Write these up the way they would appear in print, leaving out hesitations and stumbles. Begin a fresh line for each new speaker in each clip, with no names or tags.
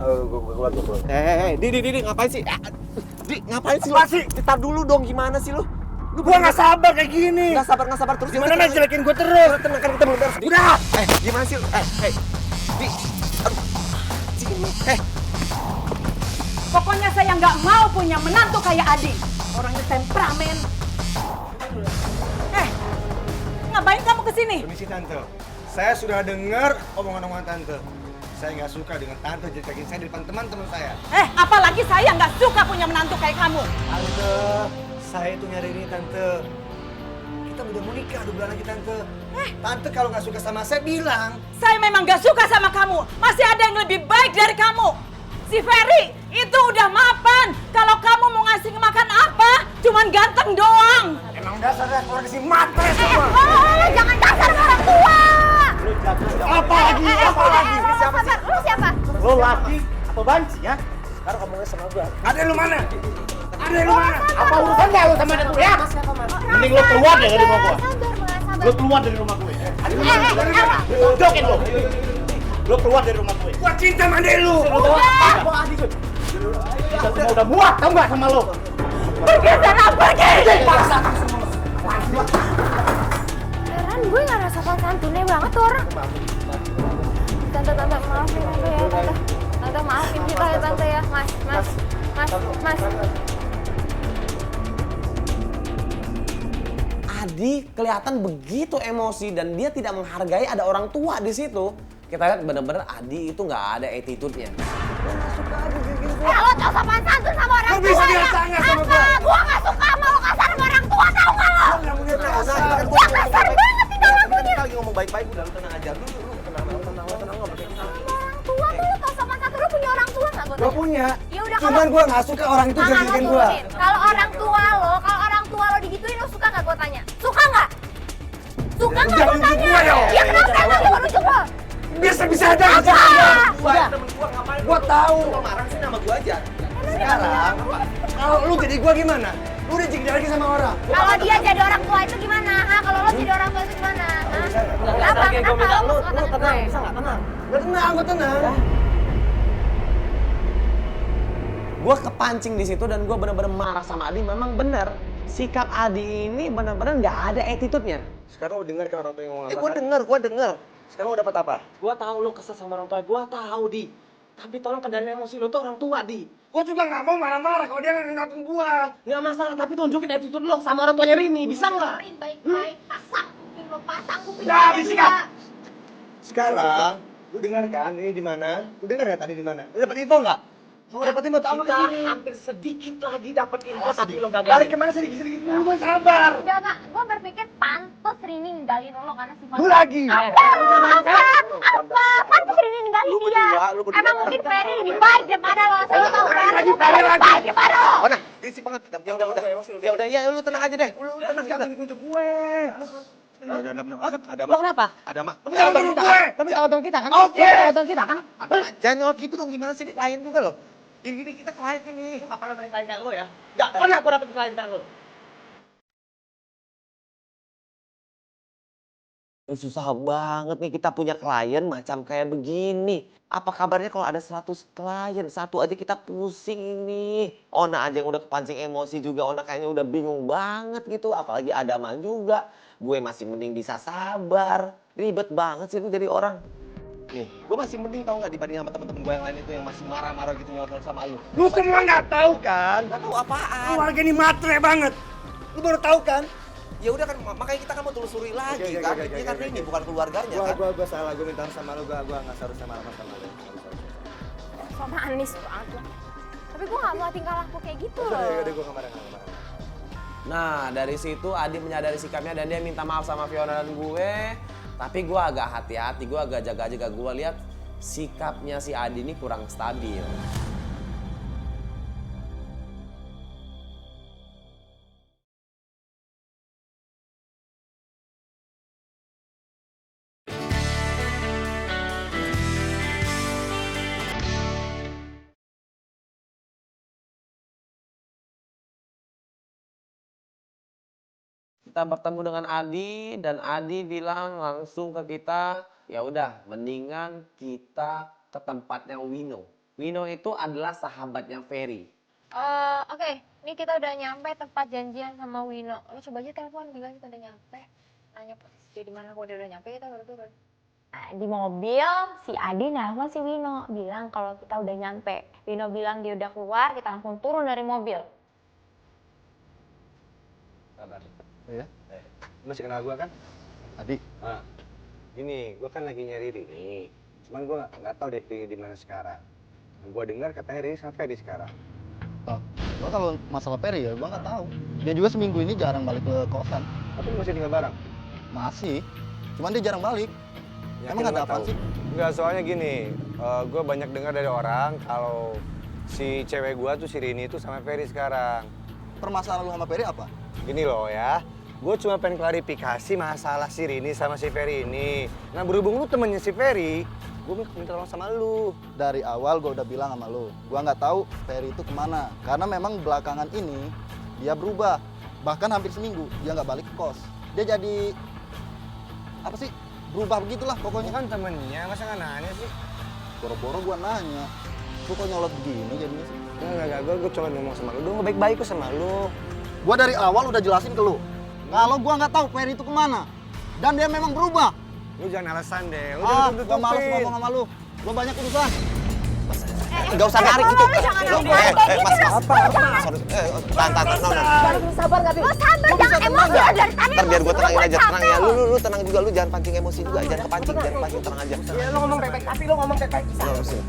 Gue. Di, ngapain sih? Di, ngapain sih? Apa sih? Tar dulu dong, gimana sih lu?
Gua nggak sabar kayak gini.
Nggak sabar terus.
Gimana main jelekin gue terus?
Tenang kan kita belum beres.
Udah.
Gimana sih lu? Di, aduh. Sini,
Pokoknya saya nggak mau punya menantu kayak Adi. Orangnya temperamen. Ngapain kamu kesini?
Permisi Tante. Saya sudah dengar omongan-omongan Tante. Saya nggak suka dengan Tante jelek-jelekin saya di depan teman-teman saya.
Apalagi saya nggak suka punya menantu kayak kamu.
Tante, saya itu nyari ini Tante. Kita udah mau nikah 2 bulan lagi Tante. Tante kalau nggak suka sama saya bilang.
Saya memang nggak suka sama kamu. Masih ada yang lebih baik dari kamu. Si Ferry itu udah mapan. Kalau kamu mau ngasih makan apa? Cuman ganteng doang.
Emang dasarnya keluar si matre semua.
Jangan kasar sama orang tua.
Apa lagi?
Lu siapa?
Lo laki apa banci ya? Sekarang ngomongnya sama gue. Ada lu mana? Apa urusannya lu sama aku ya? Mending lo keluar deh dari rumah gue. Lo keluar dari rumah gue. Jokin lo. Lo keluar dari rumah gue. Gua cinta sama adek lu. Kita udah muak tau gak sama lo?
Pergi sana, pergi! Heran gue gak ada sopan santunnya banget tuh orang. Tante, maafin aku ya, Tante. Tante, maafin kita ya, Tante ya. Mas.
Adi kelihatan begitu emosi dan dia tidak menghargai ada orang tua di situ. Kita lihat bener-bener Adi itu nggak ada attitude-nya.
Lo tau sopan santun sama orang tua
bisa
ya?
biasanya sama gue?
Gue gak suka sama lo kasar sama orang tua, tau gak lo? Gue kasar banget tinggal lakunya.
Kita lagi ngomong baik-baik, udah lu tenang aja. Lu tenang ngomong kayak
Sama orang tua tuh lo tau sopan santun, lo punya orang tua gak?
Gue punya.
Ya udah
Cuman gue gak suka orang itu jelekin gue.
Kalau orang tua lo digituin lo suka gak gue tanya? Suka gak? Suka gak gue tanya? Ya kenapa emang gue nunjuk lo?
Bisa aja aja. Gue tahu.
marah sih nama gua aja.
Sekarang kalau lu jadi gue gimana? Lu udah jadi lagi sama orang.
Kalau dia jadi orang tua itu gimana? Kalau lo jadi orang tua itu gimana? Kenapa?
Lu tenang, bisa nggak tenang?
Gue tenang.
Gue kepancing di situ dan gue bener-bener marah sama Adi. Memang bener sikap Adi ini bener-bener nggak ada attitude-nya.
Sekarang lu dengar kan orang tua yang ngomong apa?
Gue denger.
Sekarang lu dapat apa?
Gue tahu lu kesel sama orang tua. Gue tahu Di. Tapi tolong kendaliin emosi lu tuh orang tua Di.
Gue juga nggak mau marah-marah kalau dia ngatain gue.
Nggak masalah, tapi tunjukin attitude lo sama orang tuanya Rini. Bisa nggak?
Baik-baik, pasang kuping.
Dah, bisikan. Sekarang lu dengar kan ini di mana? Lu dengar ya tadi di mana? Lu dapat info nggak? Mau dapat info tahu
Kita
nggak?
hampir sedikit lagi dapet info, tapi lo gagal.
Balik kemana sedikit-sedikit dulu, sabar.
Udah nggak, gue berpikir pantas Rini ninggalin lo karena sifat.
Lu lagi.
Apa? Pantas Rini ninggalin dia. Emang mungkin Ferry lebih baik daripada lo. Saya tahu Ferry lebih baik daripada lo.
Oh nah, isi banget. Ya lu tenang aja deh. Lu tenang
Jangan ditunjuk gue. Ada
Lo kenapa?
Ada mak.
Jangan
Tapi gue.
Tapi auto kita kan?
Oke.
Auto kita kan? Jangan ngomong gitu dong, gimana sih? Klien juga lo. Ini kita klien ini. Apa namanya klien lo ya? Gak pernah aku dapet klien lo. Susah banget nih kita punya klien macam kayak begini. Apa kabarnya kalau ada 100 klien, satu aja kita pusing nih. Ona aja yang udah kepancing emosi juga, Ona kayaknya udah bingung banget gitu. Apalagi Adama juga. Gue masih mending bisa sabar. Ribet banget sih itu jadi orang. Nih, gue masih mending tau gak dibanding sama temen-temen gue yang lain itu yang masih marah-marah gitu ngobrol sama lu.
Lu semua nggak tahu kan?
Gak tau apaan.
Keluarga ini matre banget. Lu baru tahu kan?
Ya udah kan, makanya kita kan mau telusuri lagi
Oke,
kan.
oke,
Ini kan
oke,
ini
oke.
bukan keluarganya kan.
Gua salah, gua minta sama lu, gua nggak seharusnya marah sama lu.
So manis banget lo. Tapi gue nggak mau tingkah laku kayak gitu loh.
Udah gua nggak marah.
Nah, dari situ Adi menyadari sikapnya dan dia minta maaf sama Fiona dan gue. Tapi gue agak hati-hati, gue agak jaga-jaga. Gue lihat sikapnya si Adi ini kurang stabil. Kita bertemu dengan Adi dan Adi bilang langsung ke kita, ya udah mendingan kita ke tempatnya Wino. Wino itu adalah sahabatnya Ferry.
Oke, ini kita udah nyampe tempat janjian sama Wino. Lo coba aja telepon bilang kita udah nyampe. Nanya posisi dia di mana, kalau dia udah nyampe kita baru turun. Di mobil si Adi nelfon si Wino bilang kalau kita udah nyampe. Wino bilang dia udah keluar, kita langsung turun dari mobil.
Sabar.
Iya,
Lu masih kenal gua kan?
Adi.
Nah, gini, gua kan lagi nyari Rini. Cuman gua nggak tahu deh Rini di mana sekarang. Gua dengar katanya Rini sampai di sekarang.
Oh, gua kalau masalah Peri ya gua nggak tahu. Dia juga seminggu ini jarang balik ke kosan.
Tapi lu masih tinggal bareng?
Masih, cuman dia jarang balik. Emang ada apaan sih?
Enggak, soalnya gini, gue banyak dengar dari orang kalau si cewek gue tuh si Rini itu sama Ferry sekarang.
Permasalahan lu sama Peri apa?
Gini loh ya, gue cuma pengen klarifikasi masalah si Rini sama si Ferry ini. Nah berhubung lu temennya si Ferry, gue minta tolong sama lu.
Dari awal gua udah bilang sama lu, gua nggak tahu Peri itu kemana. Karena memang belakangan ini dia berubah. Bahkan hampir seminggu dia nggak balik ke kos. Dia jadi apa sih? Berubah begitulah
Gue
pokoknya.
kan temennya, masa nggak nanya sih?
Boro-boro gua nanya, lu kok nyolot begini jadinya sih?
Enggak, gue cuma ngomong sama lu, gue baik-baik kok sama lu.
Gua dari awal udah jelasin ke lu, kalau gua nggak tahu Peri itu kemana. Dan dia memang berubah.
Lu jangan alasan deh, lu
Ah,
jangan
gua males ngomong sama lu. Gua banyak urusan.
Nggak usah narik gitu.
jangan
Lu-
narik kayak
Mas,
gitu,
apa? Sorry. Tahan.
Lo sabar jangan emosi lo dari tadi.
Ntar biar gue
emosi lo,
tenangin
gua
aja, tenang ya.
capek.
Lu tenang juga, lu jangan pancing emosi juga, jangan kepancing, tenang aja.
Iya, lu ngomong baik-baik, tapi lu ngomong baik-baik.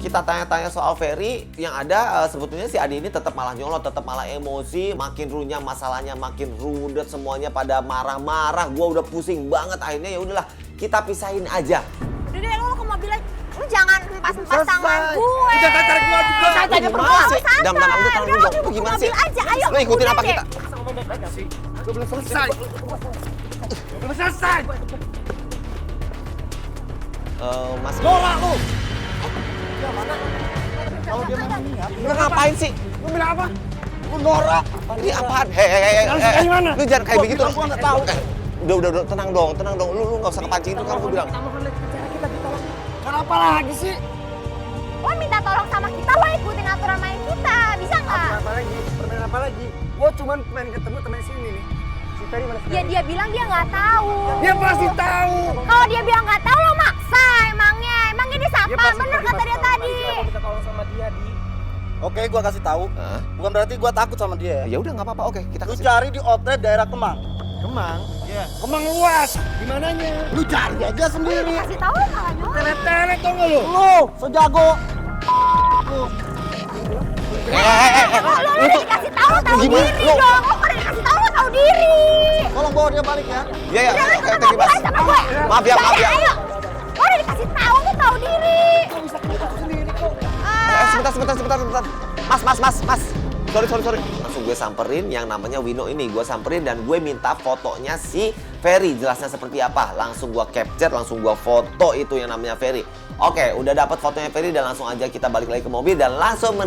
Kita tanya-tanya soal Ferry, yang ada sebetulnya si Adi ini tetap malah nyolot, tetap malah emosi, makin runyam masalahnya, makin rudet, semuanya pada marah-marah. Gua udah pusing banget, akhirnya ya udahlah, kita pisahin aja.
Udah deh, lo ke mobil aja.
Lu jangan empas-empas tangan gue.
Udah tarik gua juga.
Santai aja
Gimana sih?
santai.
Dam, udah tenang dulu dong. Lu
Ke
gimana sih?
mobil aja, ayo.
Lu ikutin
udah
apa
deh.
kita?
Gue belum selesai. Belum selesai.
Mas,
Norak lu.
Kalau dia memang niat,
lu ngapain sih?
Lu bilang apa?
Lu norak. Ini apaan? Hei.
Langsung kayak gimana?
Lu jangan kayak begitu.
Gua nggak tahu.
Udah, tenang dong. Lu nggak usah kepancing itu kan gua bilang.
Kenapa lagi sih?
Lo minta tolong sama kita, lo ikutin aturan main kita. Bisa nggak?
Apa lagi? Permainan apa lagi? Gue cuman pengen ketemu temen sini nih. Si Ferry mana?
Ya dia bilang dia nggak tahu.
Dia pasti tahu.
Kalau dia bilang nggak tahu lo maksa emangnya. Emangnya dia sapa, bener kata dia tadi.
Minta tolong sama dia, Di.
Oke, gua kasih tahu.
Hah?
Bukan berarti gua takut sama dia.
Ya udah nggak apa-apa. Oke, kita
Lu
kasih.
cari di outlet daerah Kemang.
Kemang?
Iya.
Kemang luas. Di mananya?
Lu cari aja sendiri.
Kasih tahu lo malah nyolot.
Telet-telet tau gak lu?
Lu sejago.
Lo udah dikasih tahu
gimana?
diri
Lu-
dong. Lo udah dikasih tahu tahu diri.
Tolong bawa dia balik ya.
Iya.
Udah
Oke,
ke
thank you,
mobil
Mas.
aja sama gue.
Maaf ya.
Ayo. Lo udah dikasih tahu tuh tahu diri.
Sebentar. Mas. Sorry. Langsung gue samperin yang namanya Wino ini. Gue samperin dan gue minta fotonya si Ferry. Jelasnya seperti apa. Langsung gue capture, langsung gue foto itu yang namanya Ferry. Oke, udah dapat fotonya Ferry dan langsung aja kita balik lagi ke mobil dan langsung